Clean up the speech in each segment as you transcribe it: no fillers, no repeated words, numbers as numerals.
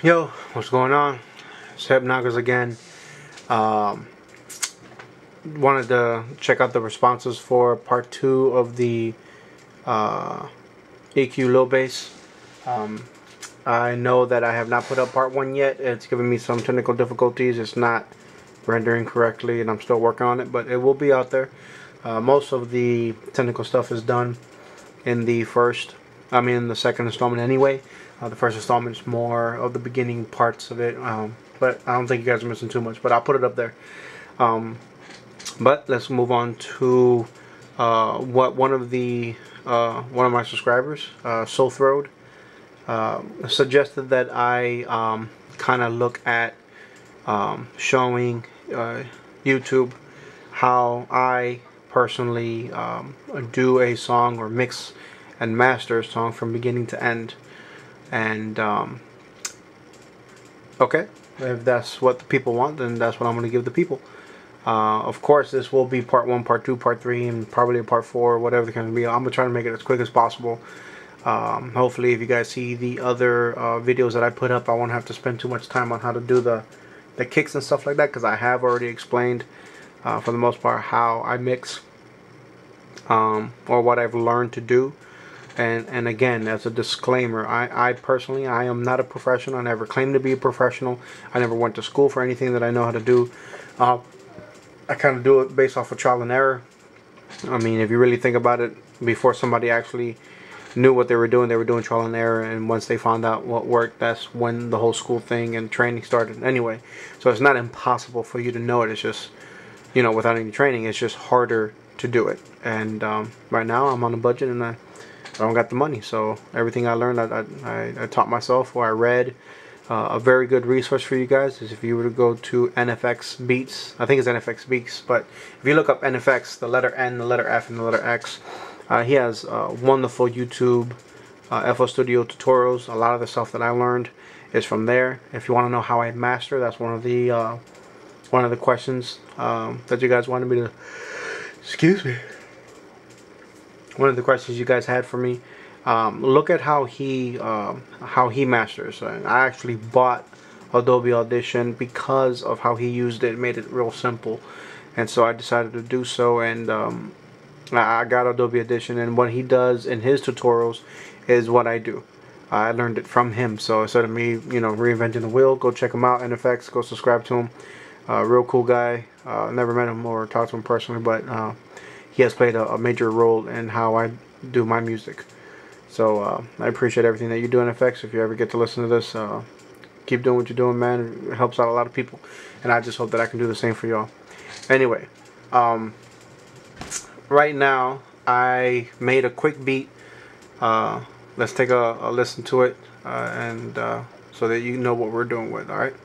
Yo, what's going on? It's Hypnoggers again. Um, Wanted to check out the responses for part 2 of the EQ low bass. I know that I have not put up part 1 yet. It's giving me some technical difficulties. It's not rendering correctly and I'm still working on it, but it will be out there. Most of the technical stuff is done in the second installment anyway. The first installment is more of the beginning parts of it, but I don't think you guys are missing too much, but I'll put it up there. But let's move on to what one of my subscribers, Soul Throwed, suggested that I kind of look at showing YouTube how I personally do a song or mix and master a song from beginning to end. And okay, if that's what the people want, then that's what I'm going to give the people. Of course, this will be part 1, part 2, part 3, and probably a part 4, whatever it can be. I'm going to try to make it as quick as possible. Hopefully, if you guys see the other videos that I put up, I won't have to spend too much time on how to do the kicks and stuff like that, because I have already explained, for the most part, how I mix, or what I've learned to do. And again, as a disclaimer, I personally, I am not a professional. I never claimed to be a professional. I never went to school for anything that I know how to do. I kind of do it based off of trial and error. I mean, if you really think about it, before somebody actually knew what they were doing trial and error. And once they found out what worked, that's when the whole school thing and training started anyway. So it's not impossible for you to know it. It's just, without any training, it's just harder to do it. And right now, I'm on a budget and I don't got the money, so everything I learned, I taught myself, or I read. A very good resource for you guys is if you were to go to NFX Beats. I think it's NFX Beats, but if you look up NFX, the letter N, the letter F, and the letter X, he has wonderful YouTube FL Studio tutorials. A lot of the stuff that I learned is from there. If you want to know how I master, that's one of the questions that you guys wanted me to. Excuse me. One of the questions you guys had for me. Look at how he masters. I actually bought Adobe Audition because of how he used it. It made it real simple, and so I decided to do so. And I got Adobe Audition, and what he does in his tutorials is what I do. I learned it from him. So instead of me, reinventing the wheel, go check him out. NFX, go subscribe to him. Real cool guy. Never met him or talked to him personally, but he has played a major role in how I do my music. So I appreciate everything that you do, NFX. If you ever get to listen to this, keep doing what you're doing, man. It helps out a lot of people, and I just hope that I can do the same for y'all. Anyway, right now I made a quick beat. Let's take a listen to it, and so that you know what we're doing with. All right.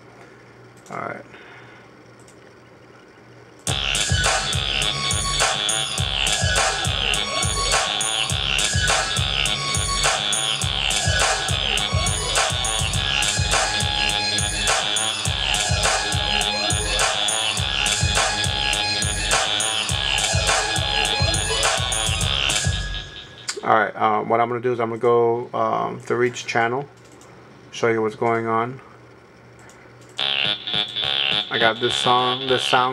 Alright, what I'm going to do is I'm going to go through each channel, show you what's going on. I got this sound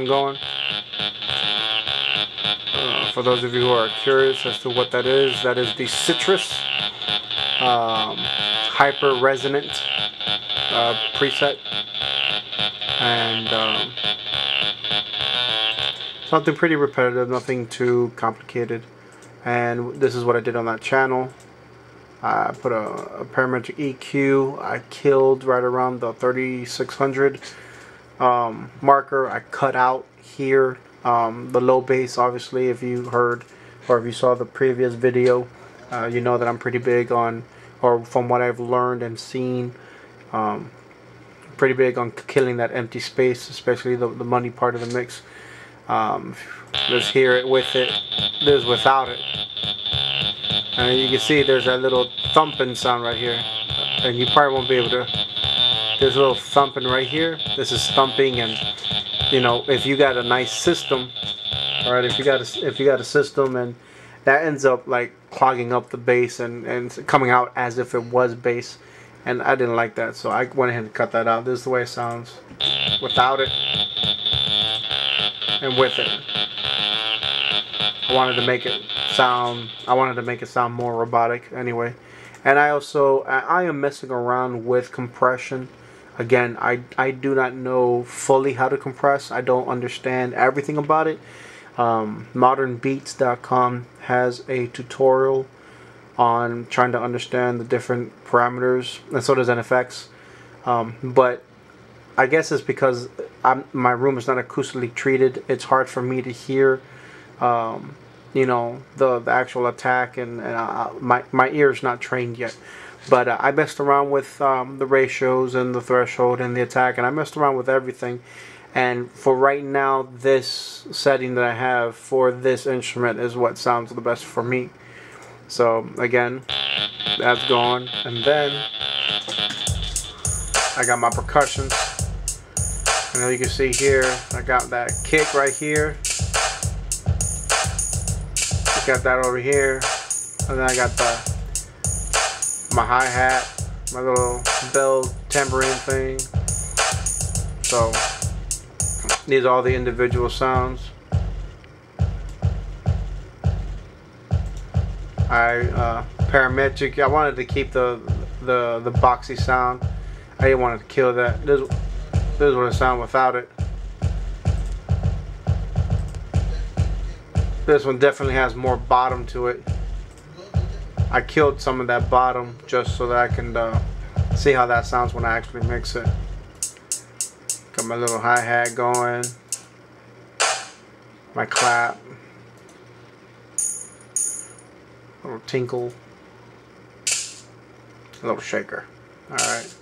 going. For those of you who are curious as to what that is the Citrus Hyper Resonant preset. And something pretty repetitive, nothing too complicated. And this is what I did on that channel. I put a parametric EQ. I killed right around the 3600 marker. I cut out here the low bass. Obviously, if you heard or if you saw the previous video, you know that I'm pretty big on, or from what I've learned and seen, pretty big on killing that empty space, especially the money part of the mix. Let's hear it with it. This without it. And you can see there's that little thumping sound right here. And you probably won't be able to. There's a little thumping right here. This is thumping, and if you got a nice system, alright, if you got a system and that ends up like clogging up the bass and coming out as if it was bass, and I didn't like that, so I went ahead and cut that out. This is the way it sounds without it and with it. I wanted to make it sound more robotic anyway. And I am messing around with compression. Again, I do not know fully how to compress. I don't understand everything about it. Modernbeats.com has a tutorial on trying to understand the different parameters, and so does NFX. But I guess it's because my room is not acoustically treated. It's hard for me to hear, you know, the actual attack, and my ear's not trained yet. But I messed around with the ratios and the threshold and the attack, and I messed around with everything. And for right now, this setting that I have for this instrument is what sounds the best for me. So again, that's going, and then I got my percussion. And you can see here, I got that kick right here. I got that over here, and then I got my hi-hat, my little bell tambourine thing. So these are all the individual sounds. Parametric. I wanted to keep the boxy sound. I didn't want to kill that. This is what it sounds without it. This one definitely has more bottom to it. I killed some of that bottom just so that I can see how that sounds when I actually mix it. Got my little hi-hat going, my clap, little tinkle, a little shaker. Alright.